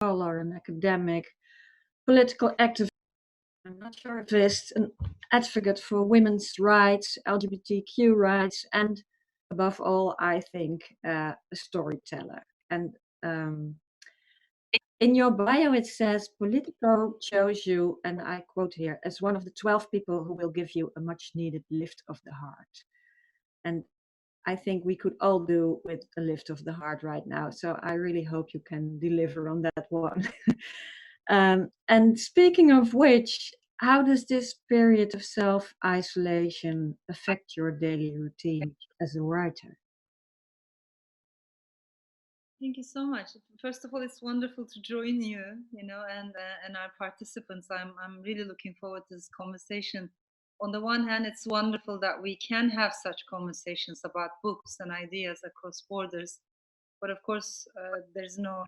scholar, an academic, political activist, a naturalist, an advocate for women's rights, LGBTQ rights, and above all, I think, a storyteller. And in your bio, it says, Politico chose you, and I quote here, as one of the 12 people who will give you a much needed lift of the heart. And I think we could all do with a lift of the heart right now. So I really hope you can deliver on that one. And speaking of which, how does this period of self-isolation affect your daily routine as a writer? Thank you so much. First of all, it's wonderful to join you, and our participants. I'm really looking forward to this conversation. On the one hand, it's wonderful that we can have such conversations about books and ideas across borders. But of course, there's no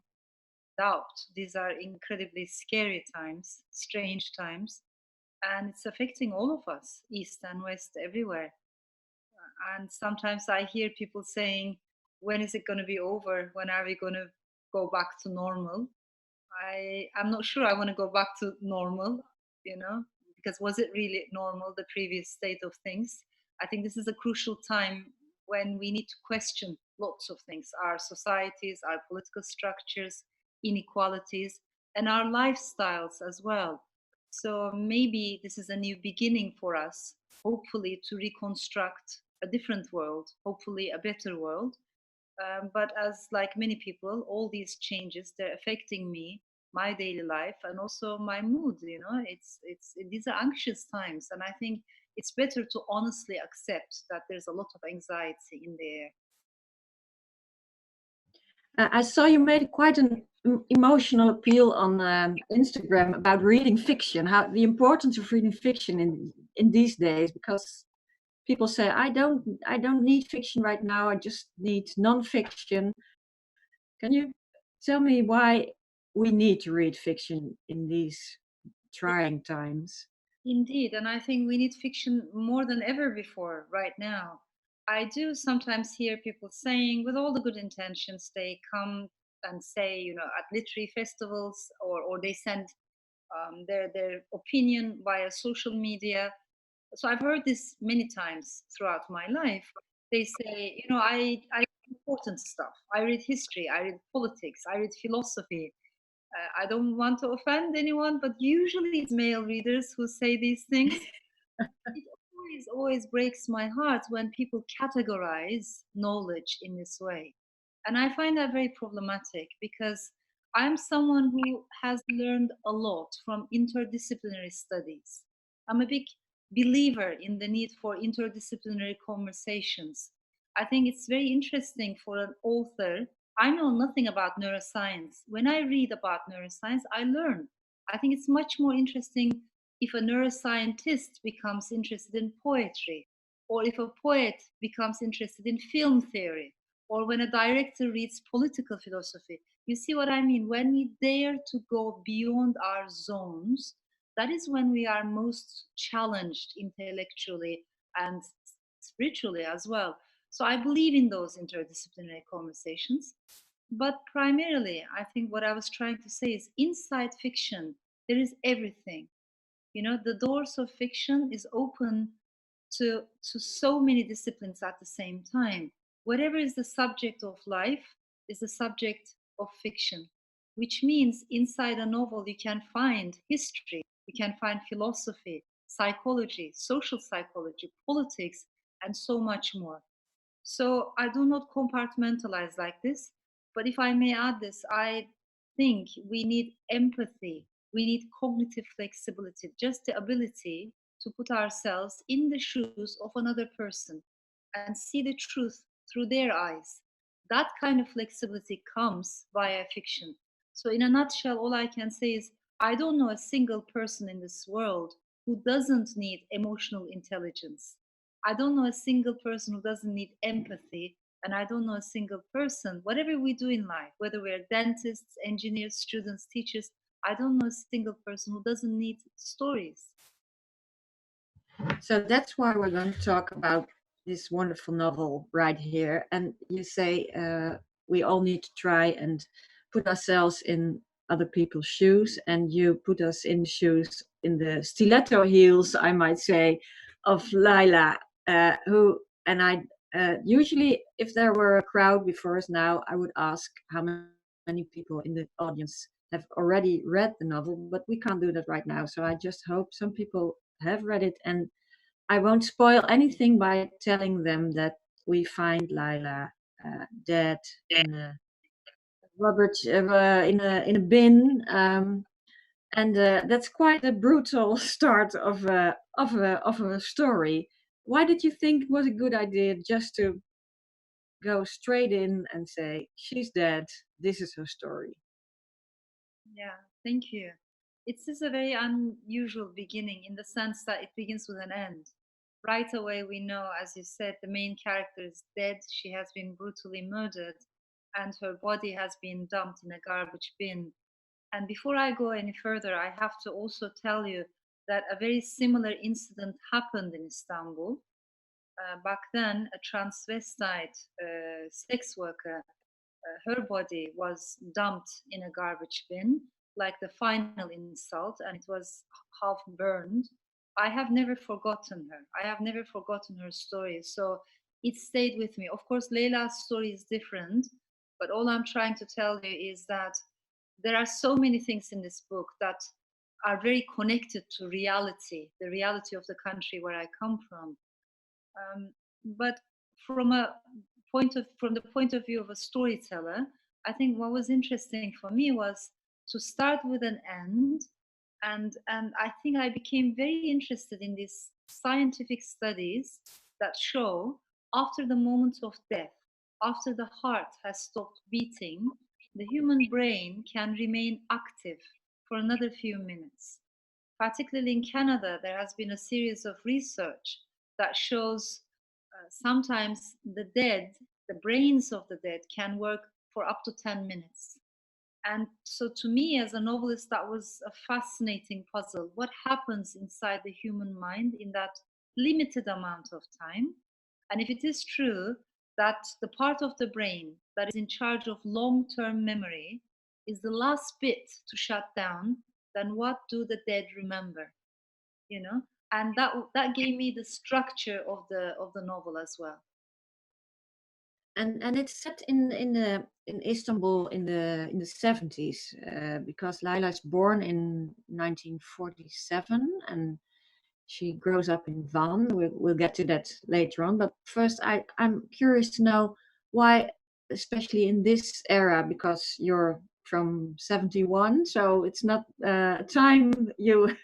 doubt these are incredibly scary times, strange times, and it's affecting all of us, East and West, everywhere. And sometimes I hear people saying, when is it going to be over? When are we going to go back to normal? I'm not sure I want to go back to normal, because was it really normal, the previous state of things? I think this is a crucial time when we need to question lots of things, our societies, our political structures, inequalities, and our lifestyles as well. So maybe this is a new beginning for us, hopefully to reconstruct a different world, hopefully a better world. But as like many people, all these changes, they're affecting me, my daily life, and also my mood. It's these are anxious times, and I think it's better to honestly accept that there's a lot of anxiety in the air. I saw you made quite an emotional appeal on Instagram about reading fiction, how the importance of reading fiction in these days, because people say, I don't need fiction right now, I just need non-fiction. Can you tell me why we need to read fiction in these trying times? Indeed, and I think we need fiction more than ever before right now. I do sometimes hear people saying, with all the good intentions, they come and say, at literary festivals, or they send their opinion via social media. So I've heard this many times throughout my life. They say, I read important stuff. I read history, I read politics, I read philosophy. I don't want to offend anyone, but usually it's male readers who say these things. It always breaks my heart when people categorize knowledge in this way. And I find that very problematic because I'm someone who has learned a lot from interdisciplinary studies. I'm a big believer in the need for interdisciplinary conversations. I think it's very interesting for an author. I know nothing about neuroscience. When I read about neuroscience, I learn. I think it's much more interesting if a neuroscientist becomes interested in poetry, or if a poet becomes interested in film theory, or when a director reads political philosophy. You see what I mean? When we dare to go beyond our zones, that is when we are most challenged intellectually and spiritually as well. So I believe in those interdisciplinary conversations. But primarily, I think what I was trying to say is inside fiction, there is everything. The doors of fiction is open to so many disciplines at the same time. Whatever is the subject of life is the subject of fiction, which means inside a novel you can find history, you can find philosophy, psychology, social psychology, politics, and so much more. So I do not compartmentalize like this. But if I may add this, I think we need empathy, we need cognitive flexibility, just the ability to put ourselves in the shoes of another person and see the truth through their eyes. That kind of flexibility comes via fiction. So, in a nutshell, all I can say is I don't know a single person in this world who doesn't need emotional intelligence. I don't know a single person who doesn't need empathy. And I don't know a single person, whatever we do in life, whether we're dentists, engineers, students, teachers, I don't know a single person who doesn't need stories. So that's why we're going to talk about this wonderful novel right here. And you say we all need to try and put ourselves in other people's shoes, and you put us in the shoes, in the stiletto heels, I might say, of Laila, who, and I usually, if there were a crowd before us now, I would ask how many people in the audience have already read the novel, but we can't do that right now. So I just hope some people have read it, and I won't spoil anything by telling them that we find Laila dead in a rubbish, in a bin, and that's quite a brutal start of a story. Why did you think it was a good idea just to go straight in and say she's dead? This is her story. Yeah, thank you. It's just a very unusual beginning in the sense that it begins with an end. Right away, we know, as you said, the main character is dead. She has been brutally murdered, and her body has been dumped in a garbage bin. And before I go any further, I have to also tell you that a very similar incident happened in Istanbul. Back then, a transvestite sex worker, her body was dumped in a garbage bin, like the final insult, and it was half burned. I have never forgotten her. I have never forgotten her story. So it stayed with me. Of course, Leila's story is different, but all I'm trying to tell you is that there are so many things in this book that are very connected to reality, the reality of the country where I come from. But from a from the point of view of a storyteller, I think what was interesting for me was to start with an end, and I think I became very interested in these scientific studies that show after the moment of death, after the heart has stopped beating, the human brain can remain active for another few minutes. Particularly in Canada, there has been a series of research that shows sometimes the dead, the brains of the dead, can work for up to 10 minutes. And so, to me, as a novelist, that was a fascinating puzzle. What happens inside the human mind in that limited amount of time? And if it is true that the part of the brain that is in charge of long term memory is the last bit to shut down, then what do the dead remember? You know, and that gave me the structure of the novel as well. And it's set in Istanbul in the 70s, because Laila is born in 1947 and she grows up in Van. We'll get to that later on, but first I'm curious to know why, especially in this era, because you're from 71, so it's not a time you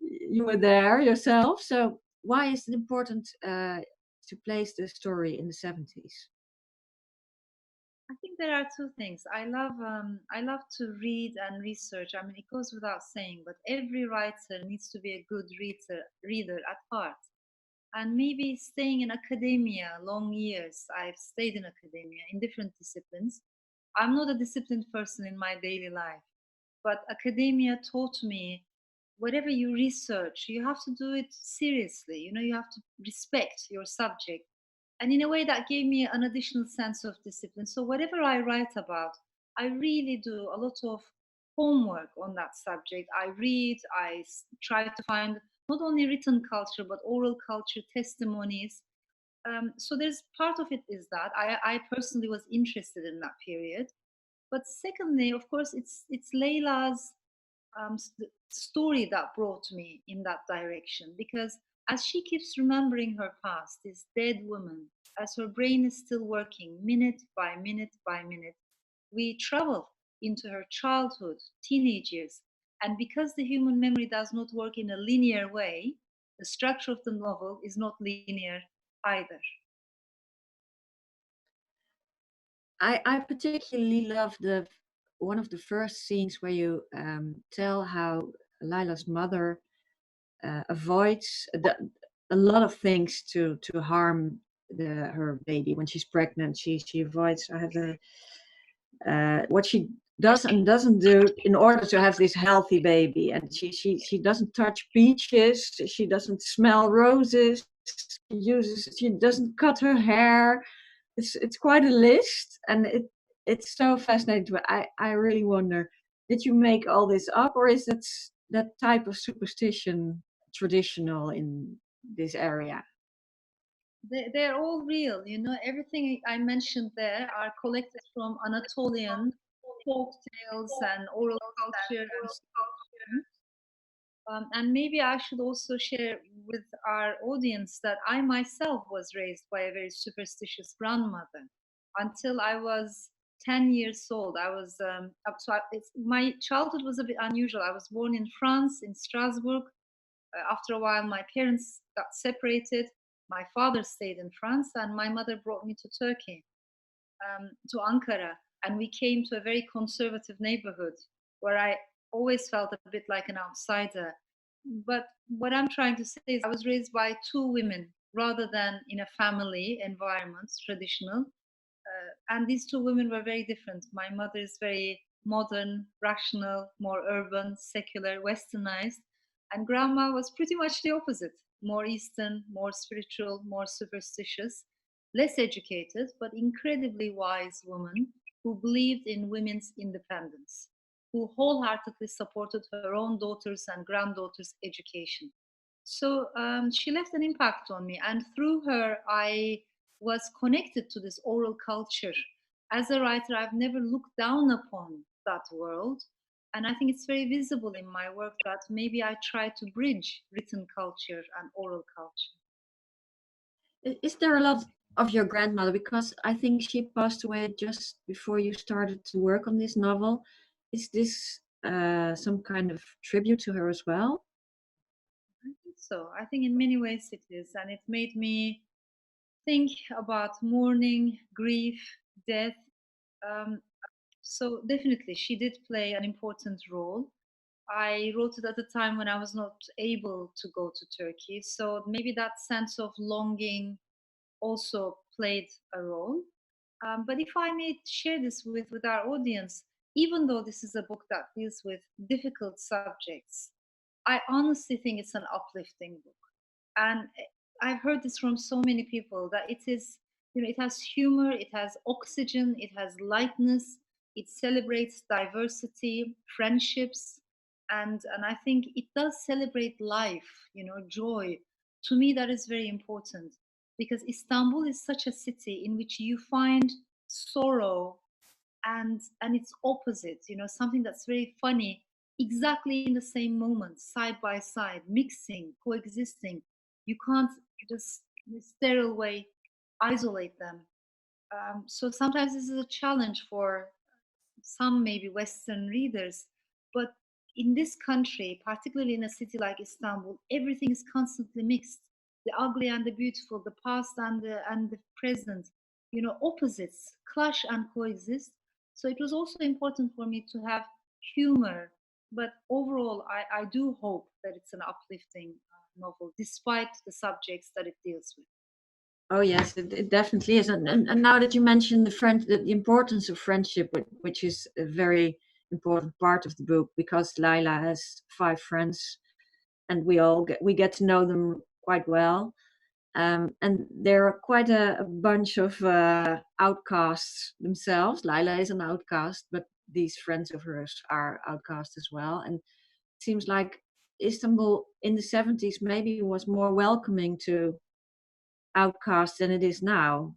you were there yourself. So why is it important to place the story in the 70s? I think there are two things. I love to read and research. I mean, it goes without saying, but every writer needs to be a good reader at heart. And maybe staying in academia long years, I've stayed in academia in different disciplines. I'm not a disciplined person in my daily life, but academia taught me whatever you research, you have to do it seriously. You know, you have to respect your subject. And in a way, that gave me an additional sense of discipline. So, whatever I write about, I really do a lot of homework on that subject. I read, try to find not only written culture, but oral culture, testimonies. So, there's part of it is that I personally was interested in that period. But secondly, of course, it's Leila's story that brought me in that direction, because as she keeps remembering her past, this dead woman, as her brain is still working minute by minute by minute, we travel into her childhood, teenage years. And because the human memory does not work in a linear way, the structure of the novel is not linear either. I particularly love the one of the first scenes where you tell how Lila's mother avoids a lot of things to harm her baby when she's pregnant. She avoids. I have what she does and doesn't do in order to have this healthy baby, and she doesn't touch peaches. She doesn't smell roses. She doesn't cut her hair. It's quite a list, and it's so fascinating. I really wonder, did you make all this up, or is that type of superstition traditional in this area? They're all real, you know. Everything I mentioned there are collected from Anatolian folk tales and oral culture and superstition. And maybe I should also share with our audience that I myself was raised by a very superstitious grandmother. Until I was 10 years old, I was my childhood was a bit unusual. I was born in France, in Strasbourg. After a while, my parents got separated. My father stayed in France, and my mother brought me to Turkey, to Ankara, and we came to a very conservative neighborhood where I always felt a bit like an outsider. But what I'm trying to say is, I was raised by two women rather than in a family environment, traditional. And these two women were very different. My mother is very modern, rational, more urban, secular, westernized. And grandma was pretty much the opposite, more Eastern, more spiritual, more superstitious, less educated, but incredibly wise woman who believed in women's independence, who wholeheartedly supported her own daughters' and granddaughters' education. So she left an impact on me, and through her, I was connected to this oral culture. As a writer, I've never looked down upon that world. And I think it's very visible in my work that maybe I try to bridge written culture and oral culture. Is there a lot of your grandmother? Because I think she passed away just before you started to work on this novel. Is this some kind of tribute to her as well? I think so. I think in many ways it is. And it made me think about mourning, grief, death. Um, so definitely, she did play an important role. I wrote it at a time when I was not able to go to Turkey. So maybe that sense of longing also played a role. But if I may share this with our audience, even though this is a book that deals with difficult subjects, I honestly think it's an uplifting book. And I've heard this from so many people that it is, you know, it has humor, it has oxygen, it has lightness, it celebrates diversity, friendships, and I think it does celebrate life, you know, joy. To me, that is very important because Istanbul is such a city in which you find sorrow and its opposite, you know, something that's very funny, exactly in the same moment, side by side, mixing, coexisting. You can't just in a sterile way isolate them. So sometimes this is a challenge for some maybe Western readers, but in this country, particularly in a city like Istanbul, everything is constantly mixed. The ugly and the beautiful, the past and the present, you know, opposites clash and coexist. So it was also important for me to have humor, but overall, I do hope that it's an uplifting novel, despite the subjects that it deals with. Oh yes, it definitely is. And now that you mentioned the importance of friendship, which is a very important part of the book, because Laila has 5 friends, and we get to know them quite well. And there are quite a bunch of outcasts themselves. Laila is an outcast, but these friends of hers are outcasts as well. And it seems like Istanbul in the 70s maybe was more welcoming to outcasts than it is now.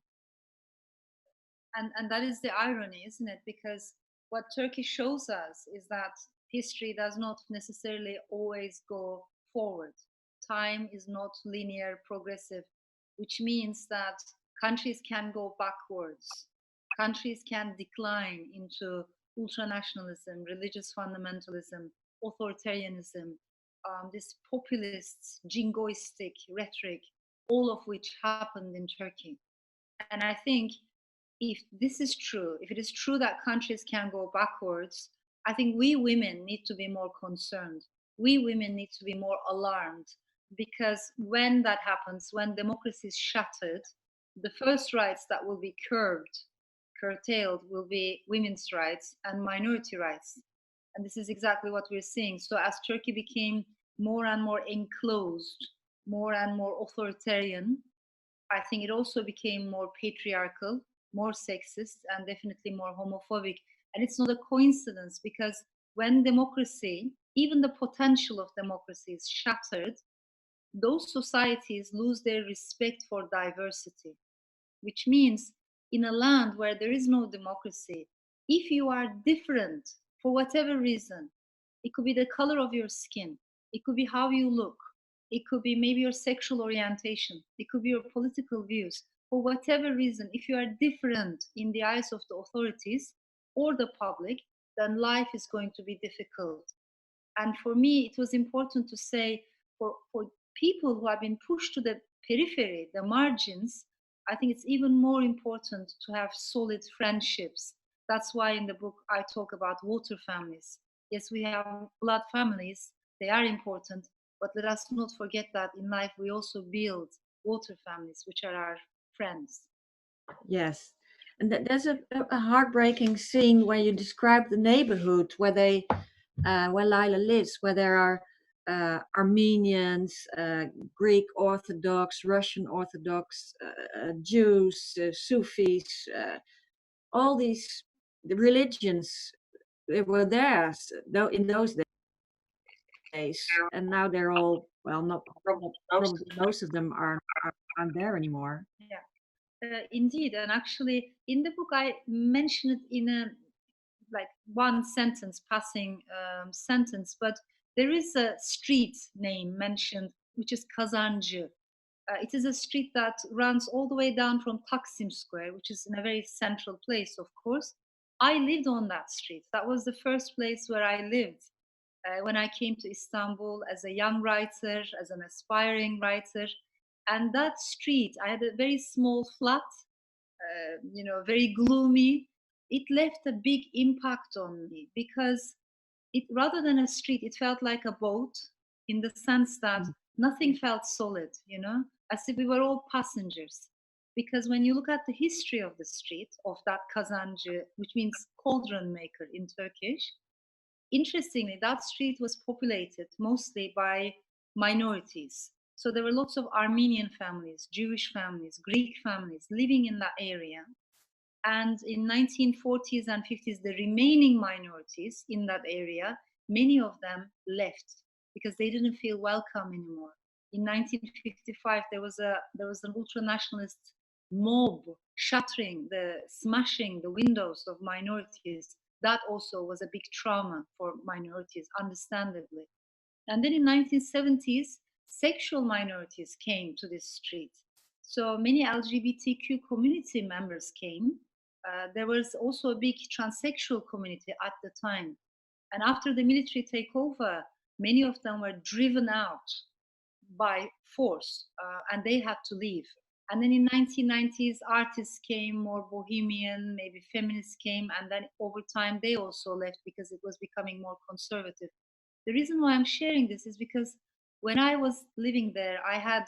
And that is the irony, isn't it? Because what Turkey shows us is that history does not necessarily always go forward. Time is not linear, progressive, which means that countries can go backwards. Countries can decline into ultranationalism, religious fundamentalism, authoritarianism, this populist, jingoistic rhetoric, all of which happened in Turkey. And I think if this is true, if it is true that countries can go backwards, I think we women need to be more concerned. We women need to be more alarmed because when that happens, when democracy is shattered, the first rights that will be curtailed, will be women's rights and minority rights. And this is exactly what we're seeing. So as Turkey became more and more enclosed, more and more authoritarian, I think it also became more patriarchal, more sexist, and definitely more homophobic. And it's not a coincidence because when democracy, even the potential of democracy, is shattered, those societies lose their respect for diversity, which means in a land where there is no democracy, if you are different for whatever reason, it could be the color of your skin, it could be how you look, it could be maybe your sexual orientation, it could be your political views. For whatever reason, if you are different in the eyes of the authorities or the public, then life is going to be difficult. And for me, it was important to say for people who have been pushed to the periphery, the margins, I think it's even more important to have solid friendships. That's why in the book I talk about water families. Yes, we have blood families, they are important, but let us not forget that in life we also build water families, which are our friends. Yes. And there's a heartbreaking scene where you describe the neighborhood where Lila lives, where there are Armenians, Greek Orthodox, Russian Orthodox, Jews, Sufis, all these religions, they were there though in those days, and now they're all, well, not probably most of them aren't there anymore. Yeah, indeed. And actually, in the book, I mention it in a like one sentence, passing sentence, but there is a street name mentioned, which is Kazancı. It is a street that runs all the way down from Taksim Square, which is in a very central place, of course. I lived on that street. That was the first place where I lived when I came to Istanbul as a young writer, as an aspiring writer. And that street, I had a very small flat, very gloomy. It left a big impact on me because it, rather than a street, it felt like a boat in the sense that nothing felt solid, as if we were all passengers. Because when you look at the history of the street, of that Kazancı, which means cauldron maker in Turkish, interestingly, that street was populated mostly by minorities. So there were lots of Armenian families, Jewish families, Greek families living in that area. And in 1940s and 50s, the remaining minorities in that area, many of them left because they didn't feel welcome anymore. In 1955, there was an ultra-nationalist mob smashing the windows of minorities. That also was a big trauma for minorities, understandably. And then in 1970s, sexual minorities came to this street. So many LGBTQ community members came. There was also a big transsexual community at the time. And after the military takeover, many of them were driven out by force, and they had to leave. And then in 1990s, artists came, more bohemian, maybe feminists came, and then over time they also left because it was becoming more conservative. The reason why I'm sharing this is because when I was living there, I had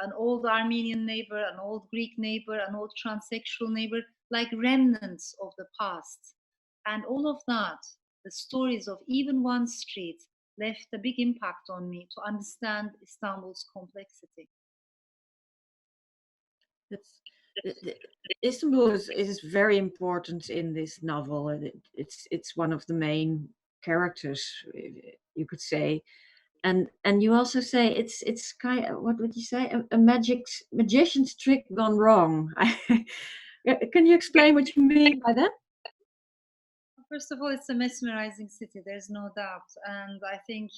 an old Armenian neighbor, an old Greek neighbor, an old transsexual neighbor, like remnants of the past. And all of that, the stories of even one street, left a big impact on me to understand Istanbul's complexity. Istanbul is very important in this novel. It's one of the main characters, you could say, and you also say it's kind of, what would you say, a magician's trick gone wrong. Can you explain what you mean by that? First of all, it's a mesmerizing city, there's no doubt. And I think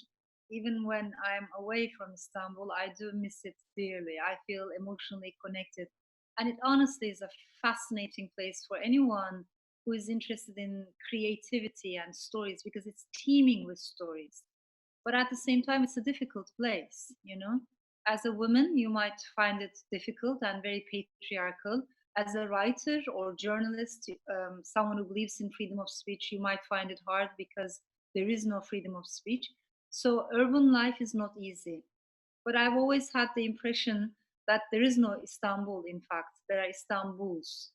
even when I'm away from Istanbul, I do miss it dearly. I feel emotionally connected. And it honestly is a fascinating place for anyone who is interested in creativity and stories because it's teeming with stories. But at the same time, it's a difficult place. As a woman, you might find it difficult and very patriarchal. As a writer or journalist, someone who believes in freedom of speech, you might find it hard because there is no freedom of speech. So urban life is not easy. But I've always had the impression that there is no Istanbul, in fact. There are Istanbuls,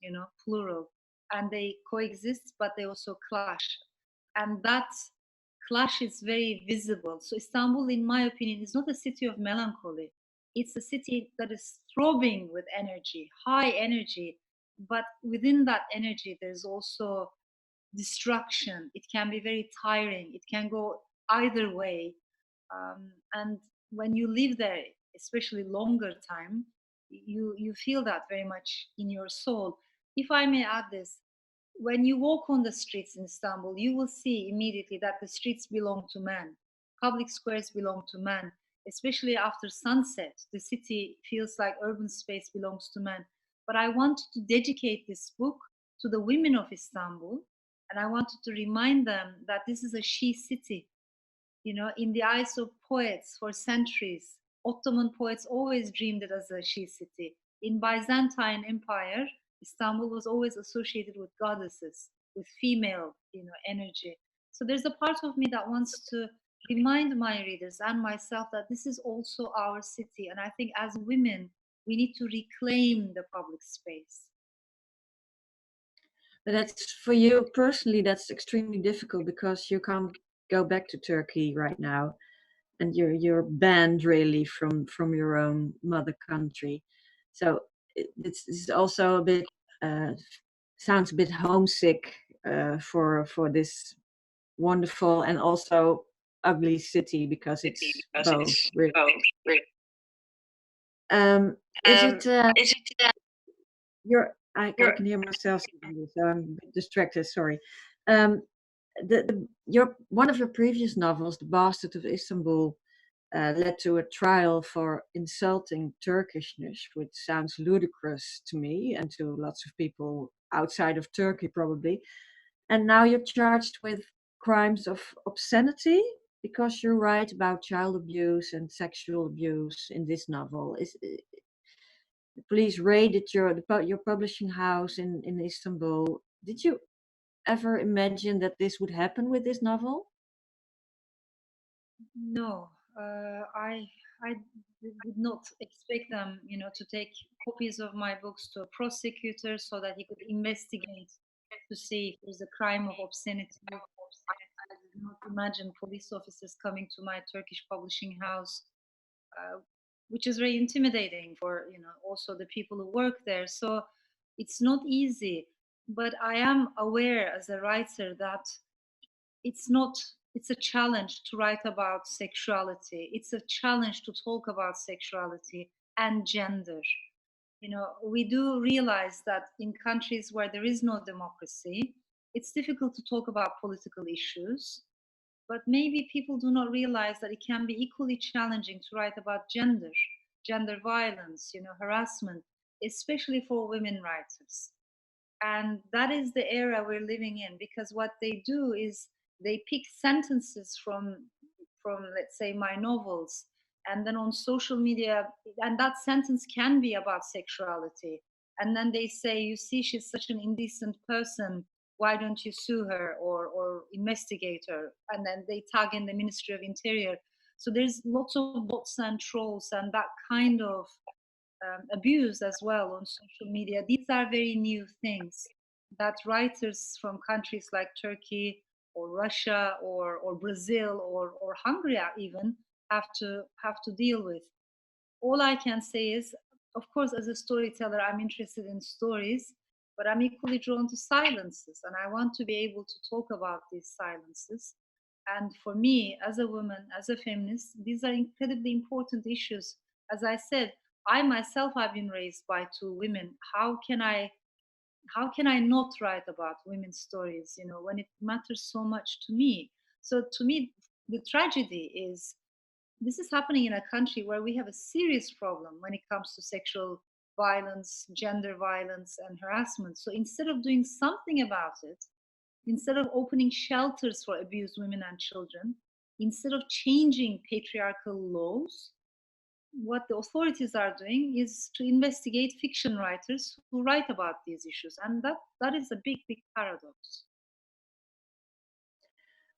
plural. And they coexist, but they also clash. And that clash is very visible. So Istanbul, in my opinion, is not a city of melancholy. It's a city that is throbbing with energy, high energy. But within that energy, there's also destruction. It can be very tiring. It can go either way. And when you live there, especially longer time, you feel that very much in your soul. If I may add this, when you walk on the streets in Istanbul, you will see immediately that the streets belong to men. Public squares belong to men. Especially after sunset, the city feels like urban space belongs to men. But I wanted to dedicate this book to the women of Istanbul, and I wanted to remind them that this is a she city. You know, in the eyes of poets for centuries, Ottoman poets always dreamed it as a she city. In Byzantine Empire, Istanbul was always associated with goddesses, with female, energy. So there's a part of me that wants to remind my readers and myself that this is also our city. And I think as women, we need to reclaim the public space. But that's for you personally, that's extremely difficult because you can't go back to Turkey right now, and you're banned really from your own mother country. So this is also a bit sounds a bit homesick for this wonderful and also ugly city because it's both. Really. Is it I can hear myself speaking, so I'm a bit distracted. Sorry. Um, your one of your previous novels, The Bastard of Istanbul, led to a trial for insulting Turkishness, which sounds ludicrous to me and to lots of people outside of Turkey, probably. And now you're charged with crimes of obscenity because you write about child abuse and sexual abuse in this novel. The police raided your publishing house in Istanbul. Did you ever imagine that this would happen with this novel? No, I did not expect them, to take copies of my books to a prosecutor so that he could investigate to see if there's a crime of obscenity. I did not imagine police officers coming to my Turkish publishing house, uh, which is very intimidating for, also the people who work there. So it's not easy, but I am aware as a writer that it's not it's a challenge to write about sexuality. It's a challenge to talk about sexuality and gender. We do realize that in countries where there is no democracy, it's difficult to talk about political issues, but maybe people do not realize that it can be equally challenging to write about gender violence, harassment, especially for women writers. And that is the era we're living in, because what they do is they pick sentences from let's say my novels, and then on social media, and that sentence can be about sexuality, and then they say, you see, she's such an indecent person, why don't you sue her or investigate her, and then they tag in the Ministry of Interior. So there's lots of bots and trolls and that kind of abuse as well on social media. These are very new things that writers from countries like Turkey or Russia or Brazil or Hungary even have to deal with. All I can say is, of course, as a storyteller, I'm interested in stories, but I'm equally drawn to silences, and I want to be able to talk about these silences. And for me, as a woman, as a feminist, these are incredibly important issues. As I said, I myself have been raised by two women. How can I not write about women's stories, when it matters so much to me? So to me, the tragedy is this is happening in a country where we have a serious problem when it comes to sexual violence, gender violence, and harassment. So instead of doing something about it, instead of opening shelters for abused women and children, instead of changing patriarchal laws, what the authorities are doing is to investigate fiction writers who write about these issues. And that is a big, big paradox.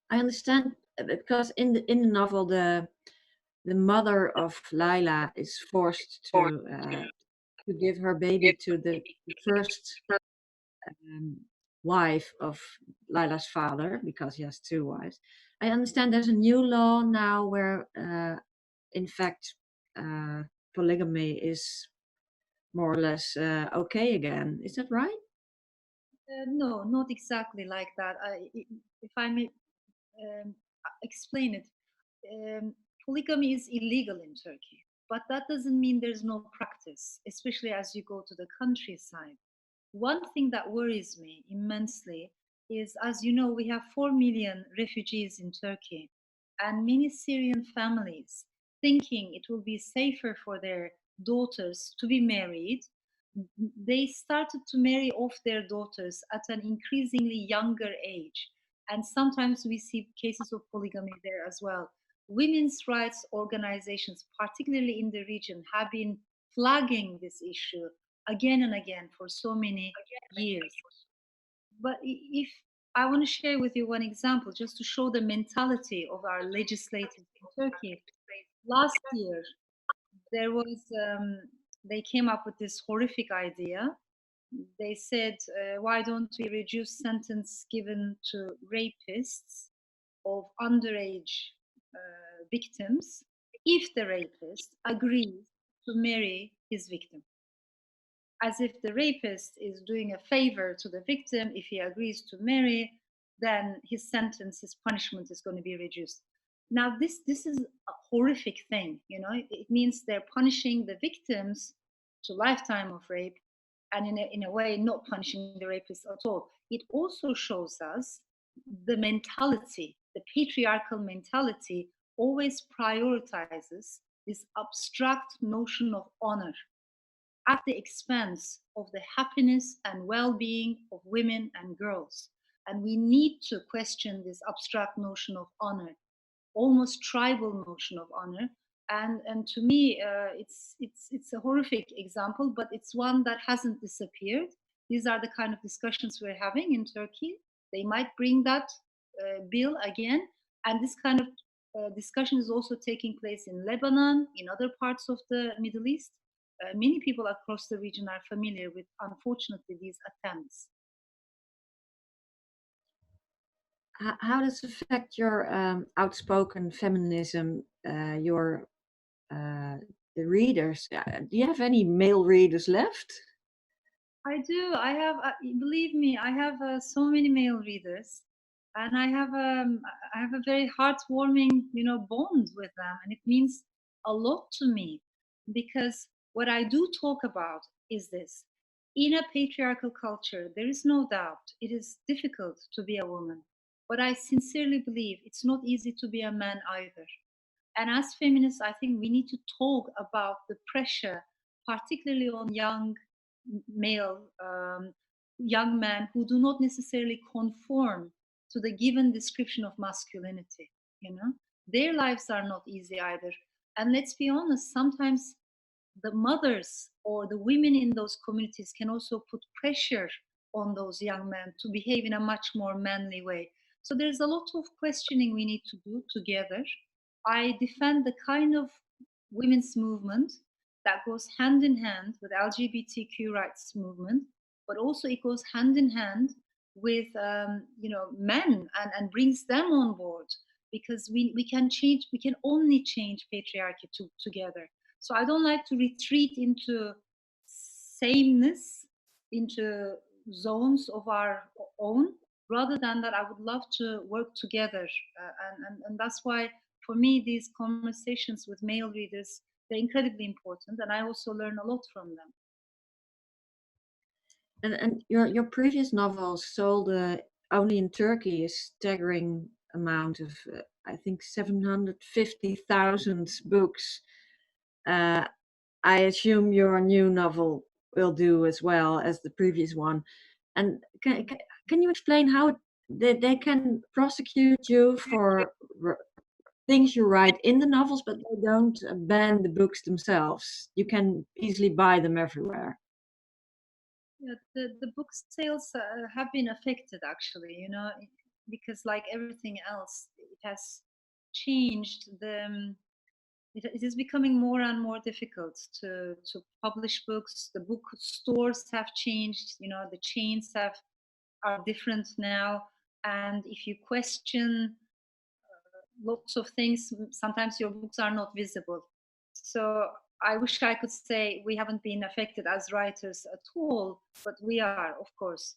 I understand because in the novel the mother of Laila is forced to give her baby to the first wife of Laila's father, because he has two wives. I understand there's a new law now where, in fact, polygamy is more or less okay again. Is that right? No, not exactly like that. If I may explain it, polygamy is illegal in Turkey, but that doesn't mean there's no practice, especially as you go to the countryside. One thing that worries me immensely is, as you know, we have 4 million refugees in Turkey, and many Syrian families thinking it will be safer for their daughters to be married, they started to marry off their daughters at an increasingly younger age. And sometimes we see cases of polygamy there as well. Women's rights organizations, particularly in the region, have been flagging this issue again and again for so many years. But if I want to share with you one example just to show the mentality of our legislators in Turkey. Last year, there was they came up with this horrific idea. They said, why don't we reduce sentence given to rapists of underage victims if the rapist agrees to marry his victim? As if the rapist is doing a favor to the victim. If he agrees to marry, then his sentence, his punishment is going to be reduced. Now, this is a horrific thing. You know, it means they're punishing the victims to lifetime of rape, and in a way, not punishing the rapist at all. It also shows us the mentality, the patriarchal mentality, always prioritizes this abstract notion of honor at the expense of the happiness and well-being of women and girls. And we need to question this abstract notion of honor, almost tribal notion of honor. And to me, it's a horrific example, but it's one that hasn't disappeared. These are the kind of discussions we're having in Turkey. They might bring that bill again, and this kind of discussion is also taking place in Lebanon, in other parts of the Middle East. Many people across the region are familiar with, unfortunately, these attempts. How does it affect your outspoken feminism, your the readers? Do you have any male readers left? I do. I have, believe me, I have so many male readers, and I have a very heartwarming, bond with them, and it means a lot to me, because what I do talk about is this: in a patriarchal culture, there is no doubt it is difficult to be a woman, but I sincerely believe it's not easy to be a man either. And as feminists, I think we need to talk about the pressure, particularly on male, young men who do not necessarily conform to the given description of masculinity. Their lives are not easy either. And let's be honest, sometimes the mothers or the women in those communities can also put pressure on those young men to behave in a much more manly way. So there's a lot of questioning we need to do together. I defend the kind of women's movement that goes hand in hand with LGBTQ rights movement, but also it goes hand in hand with men, and brings them on board, because we can only change patriarchy together. So I don't like to retreat into sameness, into zones of our own. Rather than that, I would love to work together. And that's why, for me, these conversations with male readers, they're incredibly important. And I also learn a lot from them. And your previous novels sold only in Turkey a staggering amount of, I think, 750,000 books. I assume your new novel will do as well as the previous one. And can you explain how they can prosecute you for things you write in the novels, but they don't ban the books themselves? You can easily buy them everywhere. Yeah, the book sales have been affected, actually, because like everything else, it has changed. It is becoming more and more difficult to publish books. The book stores have changed. The chains are different now, and if you question lots of things, sometimes your books are not visible. So I wish I could say we haven't been affected as writers at all, but we are, of course.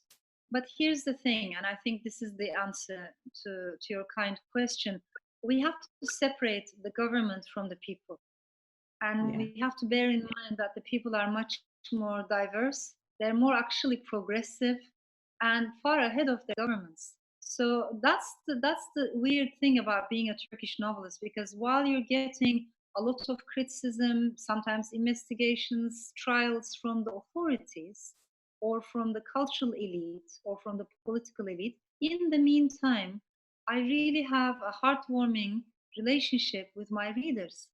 But here's the thing, and I think this is the answer to your kind question. We have to separate the government from the people. And Yeah. we have to bear in mind that the people are much more diverse. They're more actually progressive and far ahead of their governments. So that's the weird thing about being a Turkish novelist, because while you're getting a lot of criticism, sometimes investigations, trials from the authorities or from the cultural elite or from the political elite, in the meantime, I really have a heartwarming relationship with my readers,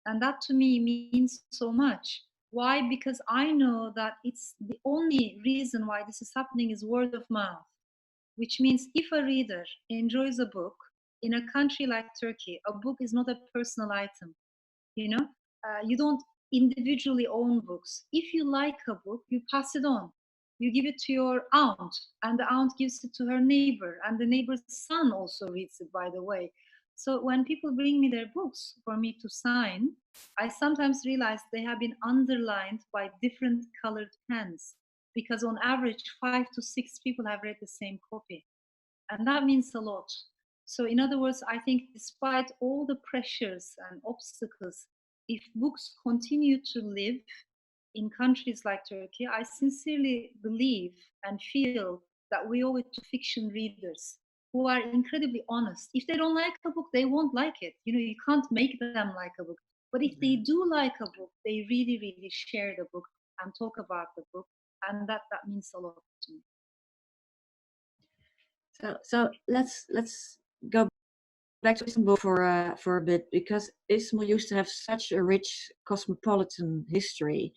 and that to me means so much. Why? Because I know that it's the only reason why this is happening is word of mouth, which means if a reader enjoys a book in a country like Turkey, a book is not a personal item. You know, you don't individually own books. If you like a book, you pass it on. You give it to your aunt, and the aunt gives it to her neighbor, and the neighbor's son also reads it, by the way. So when people bring me their books for me to sign, I sometimes realize they have been underlined by different colored pens, because on average 5 to 6 people have read the same copy, and that means a lot. So, in other words, I think despite all the pressures and obstacles, if books continue to live in countries like Turkey, I sincerely believe and feel that we owe it to fiction readers who are incredibly honest. If they don't like a book, they won't like it. You know, you can't make them like a book. But if they do like a book, they really, really share the book and talk about the book. And that means a lot to me. So let's go back to Istanbul for a bit, because Istanbul used to have such a rich cosmopolitan history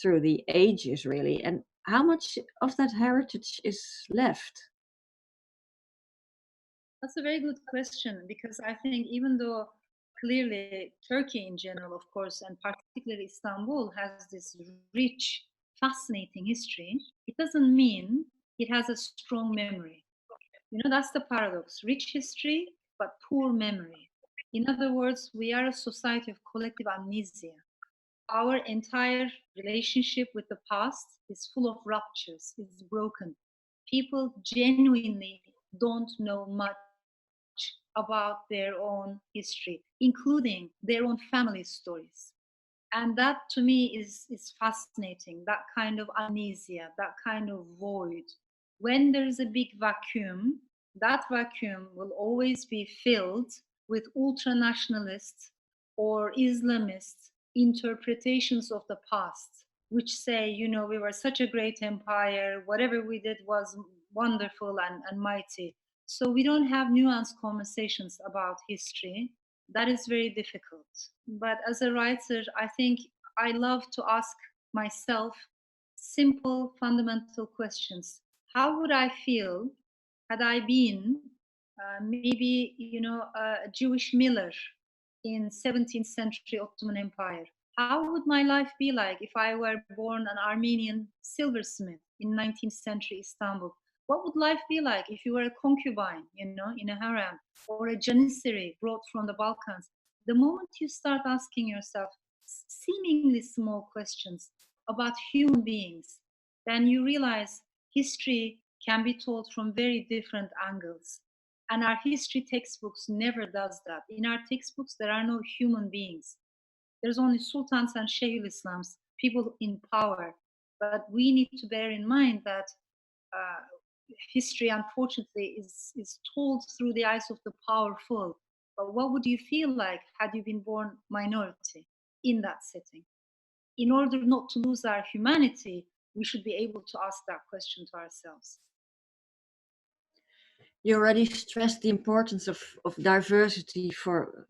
through the ages, really. And how much of that heritage is left? That's a very good question, because I think even though clearly Turkey in general, of course, and particularly Istanbul has this rich, fascinating history, it doesn't mean it has a strong memory. You know, that's the paradox: rich history, but poor memory. In other words, we are a society of collective amnesia. Our entire relationship with the past is full of ruptures, it's broken. People genuinely don't know much about their own history, including their own family stories. And that to me is fascinating, that kind of amnesia, that kind of void. When there is a big vacuum, that vacuum will always be filled with ultra nationalist or Islamist interpretations of the past, which say, you know, we were such a great empire, whatever we did was wonderful and mighty. So we don't have nuanced conversations about history. That is very difficult. But as a writer, I think I love to ask myself simple, fundamental questions. How would I feel had I been maybe, you know, a Jewish miller in 17th century Ottoman Empire? How would my life be like if I were born an Armenian silversmith in 19th century Istanbul? What would life be like if you were a concubine, you know, in a harem, or a janissary brought from the Balkans? The moment you start asking yourself seemingly small questions about human beings, then you realize history can be told from very different angles. And our history textbooks never does that. In our textbooks, there are no human beings. There's only sultans and shaykhul islams, people in power. But we need to bear in mind that uh, history, unfortunately, is told through the eyes of the powerful. But what would you feel like had you been born minority in that setting? In order not to lose our humanity, we should be able to ask that question to ourselves. You already stressed the importance of diversity for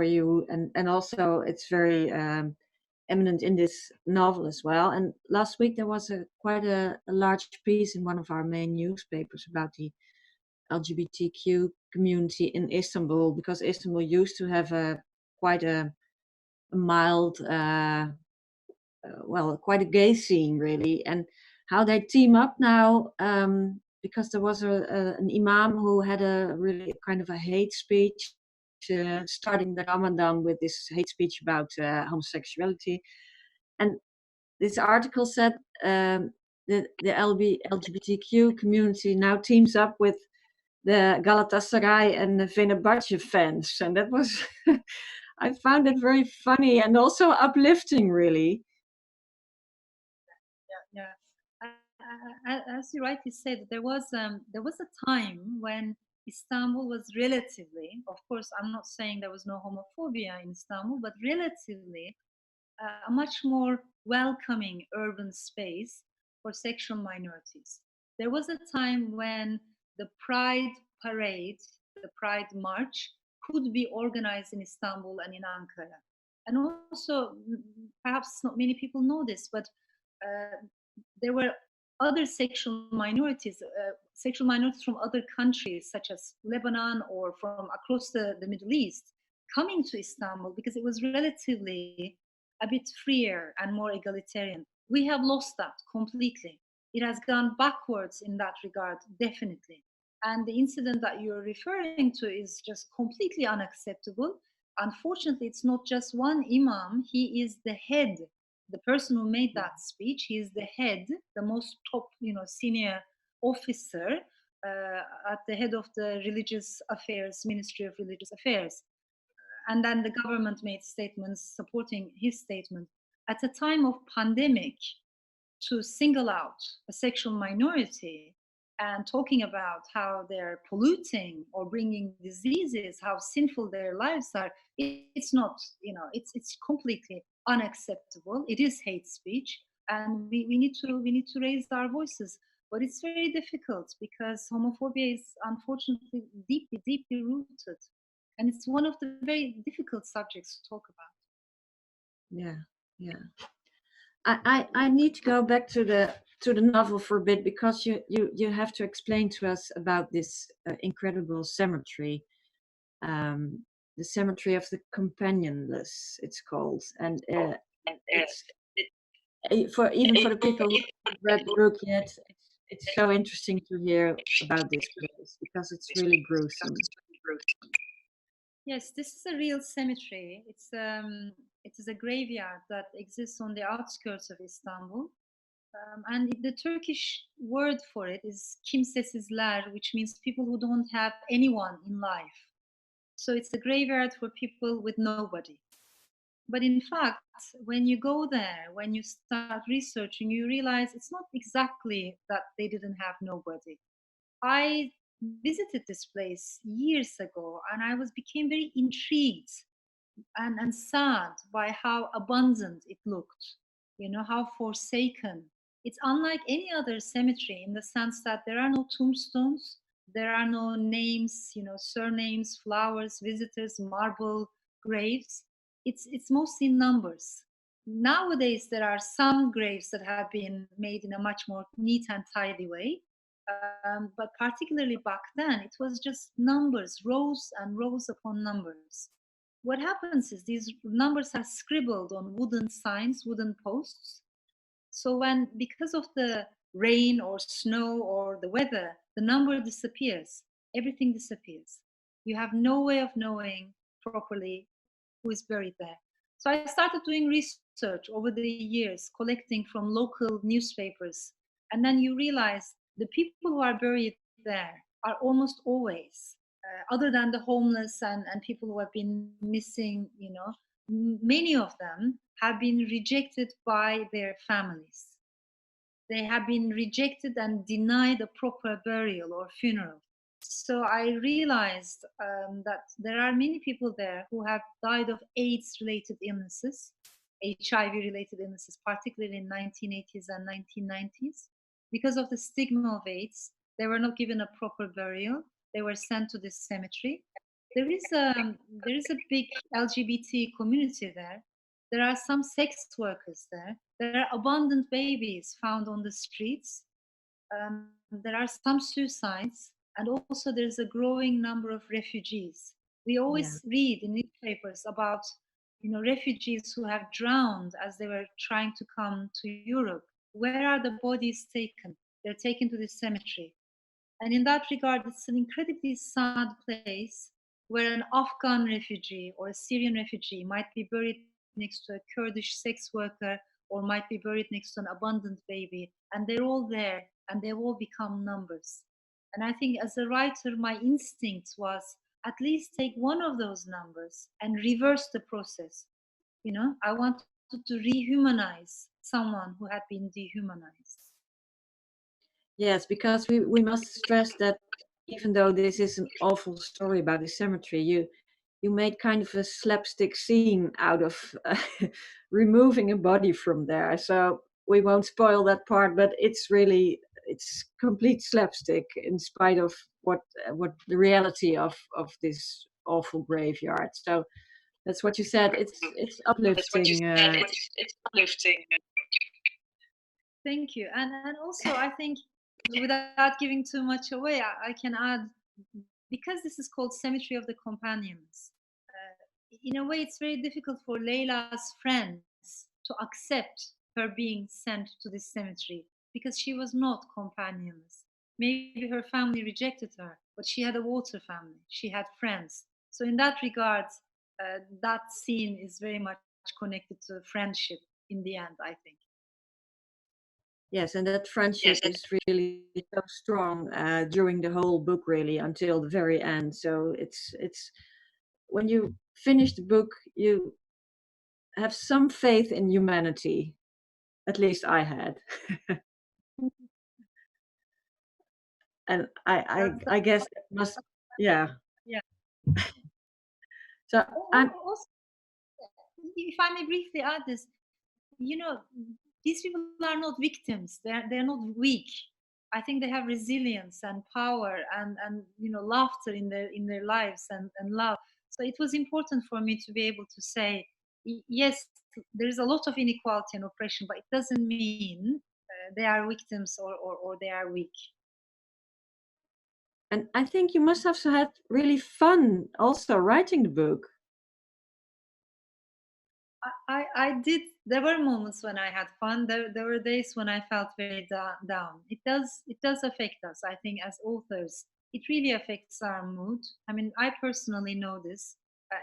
you, and also it's very eminent in this novel as well. And last week there was quite a large piece in one of our main newspapers about the LGBTQ community in Istanbul, because Istanbul used to have a quite a mild, well, quite a gay scene really, and how they team up now. Because there was an imam who had a really kind of a hate speech, starting the Ramadan with this hate speech about homosexuality. And this article said the LGBTQ community now teams up with the Galatasaray and the Fenerbahce fans, and that was I found it very funny and also uplifting, really. Yeah. As you rightly said, there was a time when Istanbul was relatively, of course, I'm not saying there was no homophobia in Istanbul, but relatively a much more welcoming urban space for sexual minorities. There was a time when the Pride parade, the Pride march, could be organized in Istanbul and in Ankara. And also, perhaps not many people know this, but there were other sexual minorities from other countries, such as Lebanon or from across the Middle East, coming to Istanbul because it was relatively a bit freer and more egalitarian. We have lost that completely. It has gone backwards in that regard, definitely. And the incident that you're referring to is just completely unacceptable. Unfortunately, it's not just one imam, he is the head, the person who made that speech. He is the head, the most top, senior officer at the head of the religious affairs, Ministry of Religious Affairs. And then the government made statements supporting his statement. At a time of pandemic, to single out a sexual minority and talking about how they're polluting or bringing diseases, how sinful their lives are, it's not, it's completely unacceptable. It is hate speech, and we need to raise our voices. But it's very difficult because homophobia is unfortunately deeply rooted, and it's one of the very difficult subjects to talk about. Yeah. I need to go back to the novel for a bit, because you have to explain to us about this incredible cemetery, the cemetery of the Companionless, it's called, and it's for the people who haven't read the book yet. It's so interesting to hear about this place because it's really gruesome. Yes, this is a real cemetery. It is a graveyard that exists on the outskirts of Istanbul. And the Turkish word for it is kimsesizler, which means people who don't have anyone in life. So it's a graveyard for people with nobody. But in fact, when you go there, when you start researching, you realize it's not exactly that they didn't have nobody. I visited this place years ago, and I became very intrigued and sad by how abundant it looked, how forsaken. It's unlike any other cemetery in the sense that there are no tombstones, there are no names, surnames, flowers, visitors, marble graves. It's mostly numbers. Nowadays, there are some graves that have been made in a much more neat and tidy way. But particularly back then, it was just numbers, rows and rows upon numbers. What happens is these numbers are scribbled on wooden signs, wooden posts. So because of the rain or snow or the weather, the number disappears, everything disappears. You have no way of knowing properly who is buried there. So I started doing research over the years, collecting from local newspapers. And then you realize the people who are buried there are almost always, other than the homeless and people who have been missing, many of them have been rejected by their families. They have been rejected and denied a proper burial or funeral. So I realized that there are many people there who have died of AIDS-related illnesses, HIV-related illnesses, particularly in 1980s and 1990s. Because of the stigma of AIDS, they were not given a proper burial. They were sent to this cemetery. There is a big LGBT community there. There are some sex workers there. There are abundant babies found on the streets. There are some suicides, and also there's a growing number of refugees. We always read in newspapers about refugees who have drowned as they were trying to come to Europe. Where are the bodies taken? They're taken to the cemetery. And in that regard, it's an incredibly sad place where an Afghan refugee or a Syrian refugee might be buried next to a Kurdish sex worker or might be buried next to an abandoned baby, and they're all there and they've all become numbers. And I think as a writer, my instinct was at least take one of those numbers and reverse the process. I wanted to rehumanize someone who had been dehumanized. Yes, because we must stress that even though this is an awful story about the cemetery, you made kind of a slapstick scene out of removing a body from there. So we won't spoil that part, but it's complete slapstick in spite of what the reality of this awful graveyard. So that's what you said. It's That's what you uplifting. said. It's uplifting. Thank you. And also, I think without giving too much away, I can add, because this is called Cemetery of the Companionless, in a way, it's very difficult for Leila's friends to accept her being sent to this cemetery because she was not companionless. Maybe her family rejected her, but she had a water family, she had friends. So, in that regard, that scene is very much connected to friendship in the end, I think. Yes, and that friendship Yes, is really so strong during the whole book, really, until the very end. So it's when you finish the book, you have some faith in humanity. At least I had, and I guess that must, yeah. Yeah. So I'm Also, if I may briefly add this, these people are not victims. They're not weak. I think they have resilience and power and laughter in their lives and love. So it was important for me to be able to say, yes, there is a lot of inequality and oppression, but it doesn't mean they are victims or they are weak. and I think you must have had really fun also writing the book. I did. There were moments when I had fun. There were days when I felt very down. It does affect us. I think as authors, it really affects our mood. I mean, I personally know this.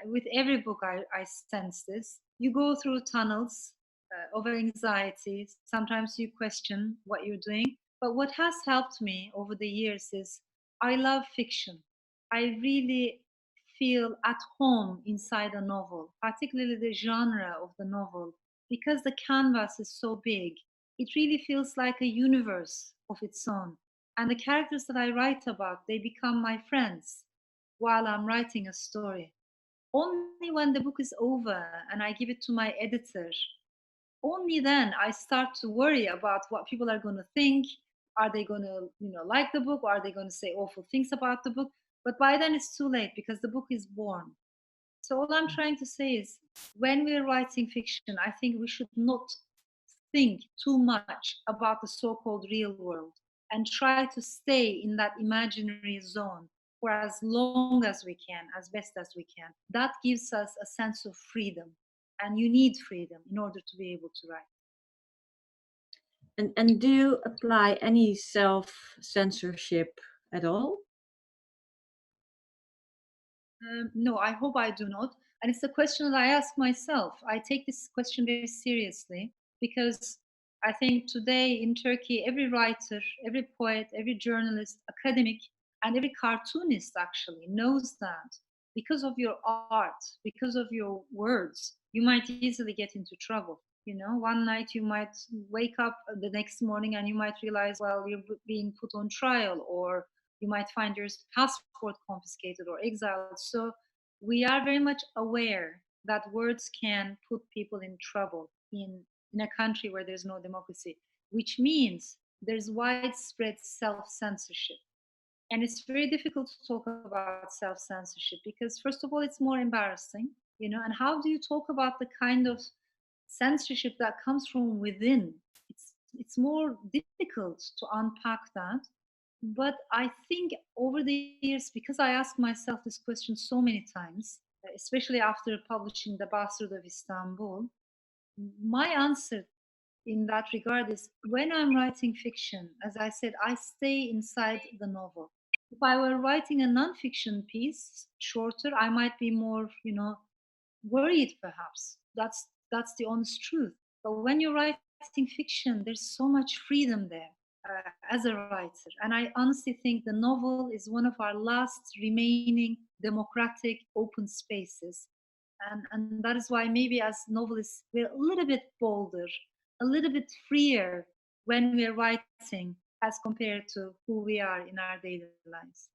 With every book, I sense this. You go through tunnels of anxiety. Sometimes you question what you're doing. But what has helped me over the years is I love fiction. I really feel at home inside a novel, particularly the genre of the novel, because the canvas is so big. It really feels like a universe of its own. And the characters that I write about, they become my friends while I'm writing a story. Only when the book is over and I give it to my editor, only then I start to worry about what people are going to think. Are they going to, like the book, or are they going to say awful things about the book? But by then it's too late because the book is born. So all I'm trying to say is, when we're writing fiction, I think we should not think too much about the so-called real world and try to stay in that imaginary zone for as long as we can, as best as we can. That gives us a sense of freedom, and you need freedom in order to be able to write. And do you apply any self-censorship at all? No, I hope I do not. And it's a question that I ask myself. I take this question very seriously because I think today in Turkey, every writer, every poet, every journalist, academic, and every cartoonist actually knows that because of your art, because of your words, you might easily get into trouble. One night you might wake up the next morning and you might realize, well, you're being put on trial, or you might find your passport confiscated or exiled. So we are very much aware that words can put people in trouble in a country where there's no democracy, which means there's widespread self-censorship. And it's very difficult to talk about self-censorship because, first of all, it's more embarrassing, and how do you talk about the kind of censorship that comes from within? It's more difficult to unpack that. But I think over the years, because I asked myself this question so many times, especially after publishing The Bastard of Istanbul, my answer in that regard is, when I'm writing fiction, as I said, I stay inside the novel. If I were writing a nonfiction piece, shorter, I might be more, worried perhaps. That's the honest truth. But when you're writing fiction, there's so much freedom there as a writer. And I honestly think the novel is one of our last remaining democratic open spaces. And that is why maybe as novelists, we're a little bit bolder, a little bit freer when we're writing as compared to who we are in our daily lives.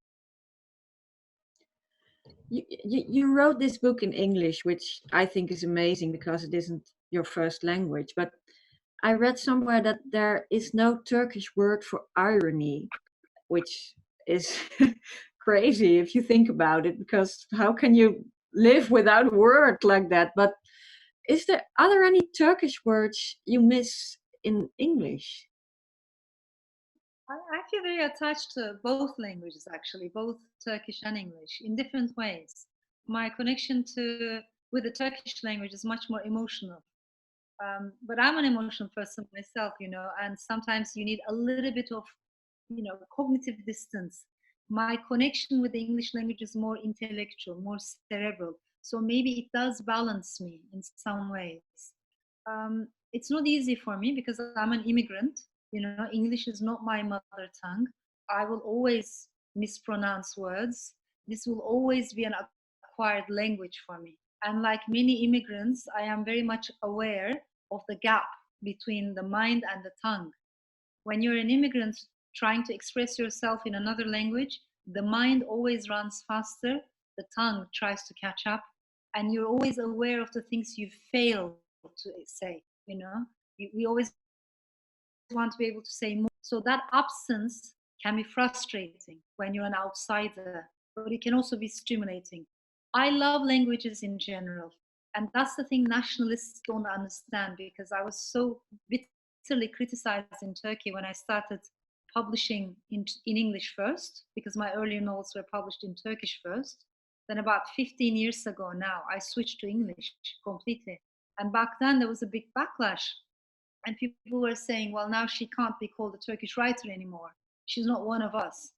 You wrote this book in English, which I think is amazing because it isn't your first language. But I read somewhere that there is no Turkish word for irony, which is crazy if you think about it, because how can you live without a word like that? But are there any Turkish words you miss in English? I feel very attached to both languages, actually, both Turkish and English, in different ways. My connection with the Turkish language is much more emotional. But I'm an emotional person myself, and sometimes you need a little bit of, cognitive distance. My connection with the English language is more intellectual, more cerebral. So maybe it does balance me in some ways. It's not easy for me because I'm an immigrant. English is not my mother tongue. I will always mispronounce words. This will always be an acquired language for me. And like many immigrants, I am very much aware of the gap between the mind and the tongue. When you're an immigrant trying to express yourself in another language, the mind always runs faster, the tongue tries to catch up, and you're always aware of the things you fail to say. We always want to be able to say more. So that absence can be frustrating when you're an outsider, but it can also be stimulating. I love languages in general. And that's the thing nationalists don't understand, because I was so bitterly criticized in Turkey when I started publishing in English first, because my earlier novels were published in Turkish first. Then about 15 years ago now, I switched to English completely. And back then there was a big backlash. And people were saying, well, now she can't be called a Turkish writer anymore. She's not one of us.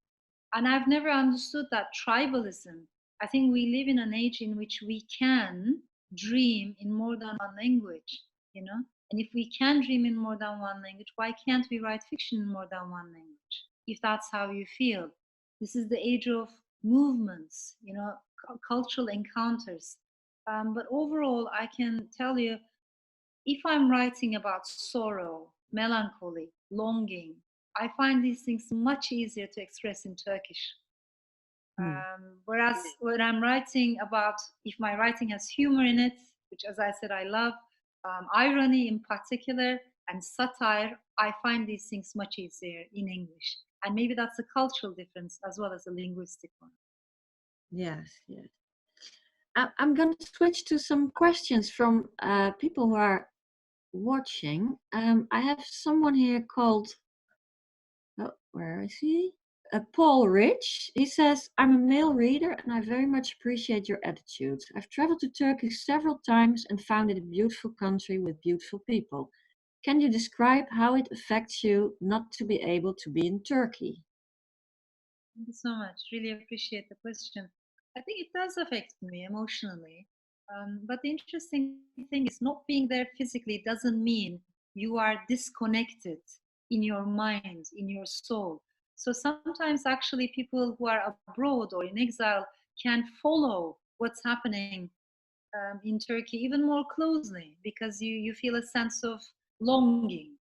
And I've never understood that tribalism. I think we live in an age in which we can dream in more than one language, And if we can dream in more than one language, why can't we write fiction in more than one language? If that's how you feel. This is the age of movements, cultural encounters. But overall, I can tell you, if I'm writing about sorrow, melancholy, longing, I find these things much easier to express in Turkish. Whereas when I'm writing about, if my writing has humor in it, which as I said I love, irony in particular, and satire, I find these things much easier in English. And maybe that's a cultural difference as well as a linguistic one. Yes. I'm going to switch to some questions from people who are watching. I have someone here called, where is he? Paul Rich. He says, I'm a male reader and I very much appreciate your attitude. I've traveled to Turkey several times and found it a beautiful country with beautiful people. Can you describe how it affects you not to be able to be in Turkey? Thank you so much. Really appreciate the question. I think it does affect me emotionally. But the interesting thing is, not being there physically doesn't mean you are disconnected in your mind, in your soul. So sometimes actually people who are abroad or in exile can follow what's happening in Turkey even more closely, because you feel a sense of longing.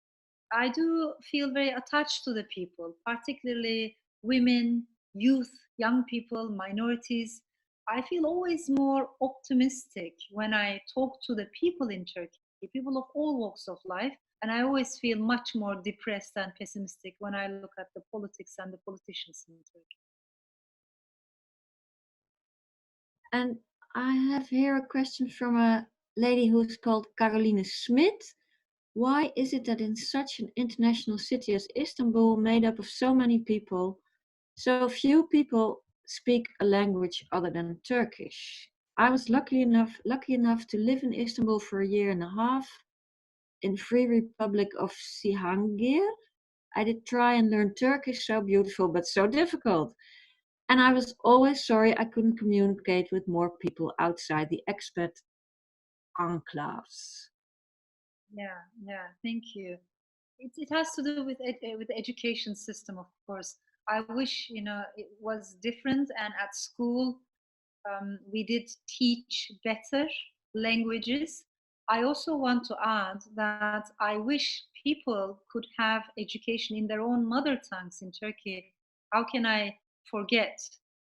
I do feel very attached to the people, particularly women, youth, young people, minorities. I feel always more optimistic when I talk to the people in Turkey, people of all walks of life. And I always feel much more depressed and pessimistic when I look at the politics and the politicians in Turkey. And I have here a question from a lady who's called Caroline Smit. Why is it that in such an international city as Istanbul, made up of so many people, so few people speak a language other than Turkish? I was lucky enough to live in Istanbul for a year and a half in Free Republic of Cihangir. I did try and learn Turkish, so beautiful but so difficult. And I was always sorry I couldn't communicate with more people outside the expat enclaves. Yeah, thank you. It has to do with the education system, of course. I wish, it was different, and at school we did teach better languages. I also want to add that I wish people could have education in their own mother tongues in Turkey. How can I forget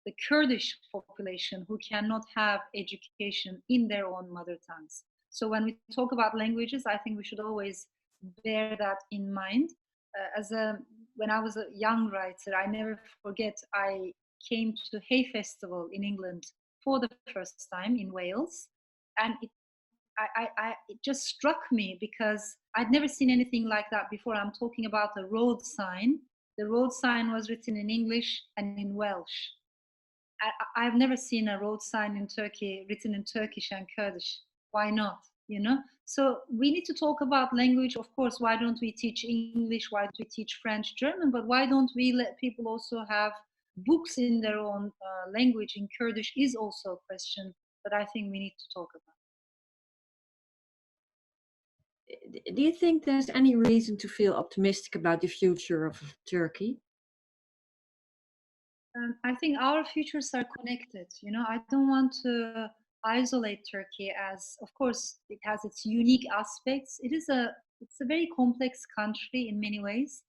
the Kurdish population who cannot have education in their own mother tongues? So when we talk about languages, I think we should always bear that in mind. When I was a young writer, I never forget I came to Hay Festival in England for the first time in Wales, and it just struck me because I'd never seen anything like that before. I'm talking about a road sign. The road sign was written in English and in Welsh. I've never seen a road sign in Turkey written in Turkish and Kurdish. Why not? So we need to talk about language. Of course, why don't we teach English? Why don't we teach French, German? But why don't we let people also have books in their own language? In Kurdish is also a question that I think we need to talk about. Do you think there's any reason to feel optimistic about the future of Turkey? I think our futures are connected. I don't want to isolate Turkey, as, of course, it has its unique aspects. It's a very complex country in many ways,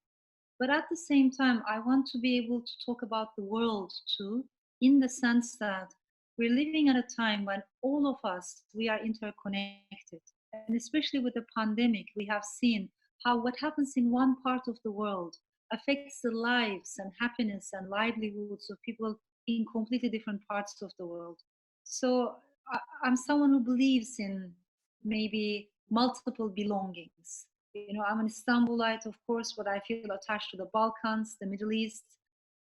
but at the same time, I want to be able to talk about the world too, in the sense that we're living at a time when all of us, we are interconnected. And especially with the pandemic, we have seen how what happens in one part of the world affects the lives and happiness and livelihoods of people in completely different parts of the world. So I'm someone who believes in maybe multiple belongings. I'm an Istanbulite, of course, but I feel attached to the Balkans, the Middle East.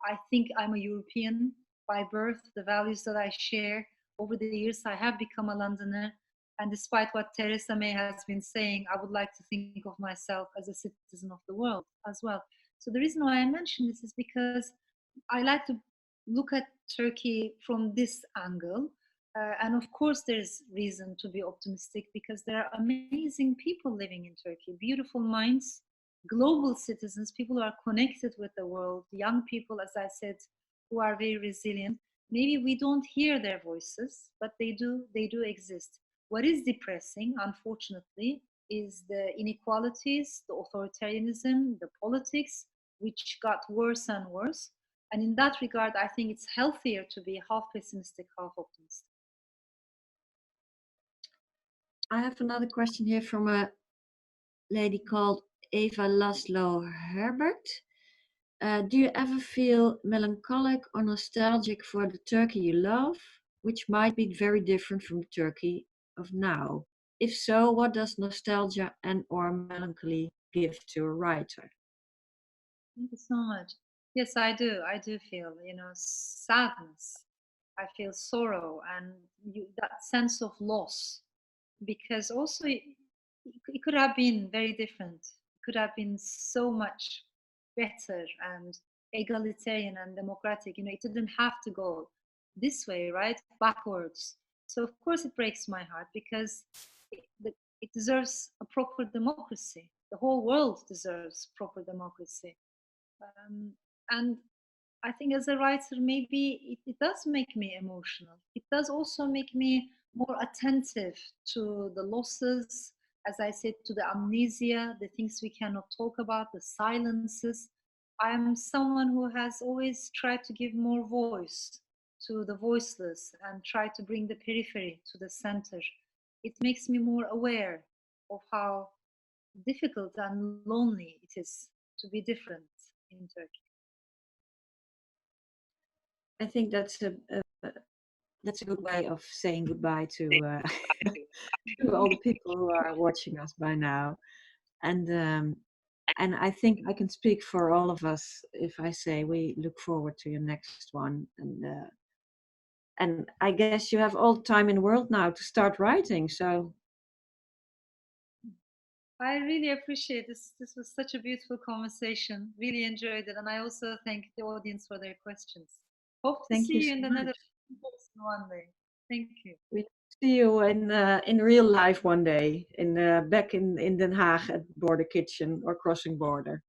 I think I'm a European by birth. The values that I share over the years, I have become a Londoner. And despite what Theresa May has been saying, I would like to think of myself as a citizen of the world as well. So the reason why I mention this is because I like to look at Turkey from this angle. And of course, there's reason to be optimistic because there are amazing people living in Turkey, beautiful minds, global citizens, people who are connected with the world, young people, as I said, who are very resilient. Maybe we don't hear their voices, but they do exist. What is depressing, unfortunately, is the inequalities, the authoritarianism, the politics, which got worse and worse. And in that regard, I think it's healthier to be half pessimistic, half optimistic. I have another question here from a lady called Eva Laszlo Herbert. Do you ever feel melancholic or nostalgic for the Turkey you love, which might be very different from the Turkey of now? If so, what does nostalgia and or melancholy give to a writer? Thank you so much. Yes, I do. I do feel, sadness. I feel sorrow and that sense of loss, because also it could have been very different. It could have been so much better and egalitarian and democratic. It didn't have to go this way, right? Backwards. So of course it breaks my heart because it deserves a proper democracy. The whole world deserves proper democracy. And I think as a writer, maybe it does make me emotional. It does also make me more attentive to the losses, as I said, to the amnesia, the things we cannot talk about, the silences. I'm someone who has always tried to give more voice to the voiceless and try to bring the periphery to the center. It makes me more aware of how difficult and lonely it is to be different in Turkey. I think that's a good way of saying goodbye to to all the people who are watching us by now, and I think I can speak for all of us if I say we look forward to your next one, and I guess you have all the time in the world now to start writing. So I really appreciate this. This was such a beautiful conversation. Really enjoyed it, and I also thank the audience for their questions. Hope to thank see you you so in much. another person one day. Thank you. We see you in real life one day, back in Den Haag at Border Kitchen or Crossing Border.